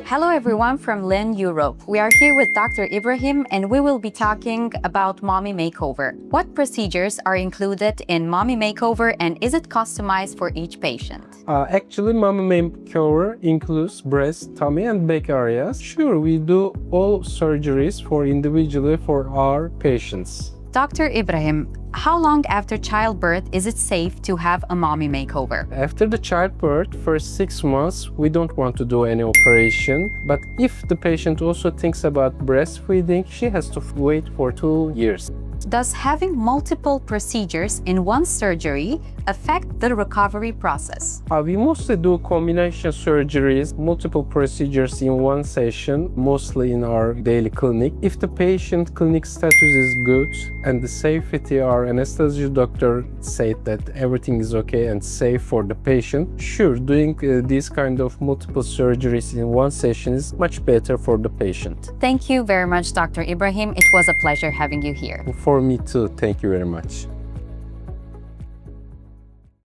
Hello everyone from Lynn, Europe. We are here with Dr. Ibrahim and we will be talking about mommy makeover. What procedures are included in mommy makeover and is it customized for each patient? Actually, mommy makeover includes breast, tummy, and back areas. Sure, we do all surgeries individually for our patients. Dr. Ibrahim, how long after childbirth is it safe to have a mommy makeover? After the childbirth, first 6 months, we don't want to do any operation. But if the patient also thinks about breastfeeding, she has to wait for 2 years. Does having multiple procedures in one surgery affect the recovery process? We mostly do combination surgeries, multiple procedures in one session, mostly in our daily clinic. If the patient clinic status is good and the safety, our anesthesia doctor said that everything is okay and safe for the patient, sure, doing these kind of multiple surgeries in one session is much better for the patient. Thank you very much, Dr. Ibrahim. It was a pleasure having you here. For me too, thank you very much.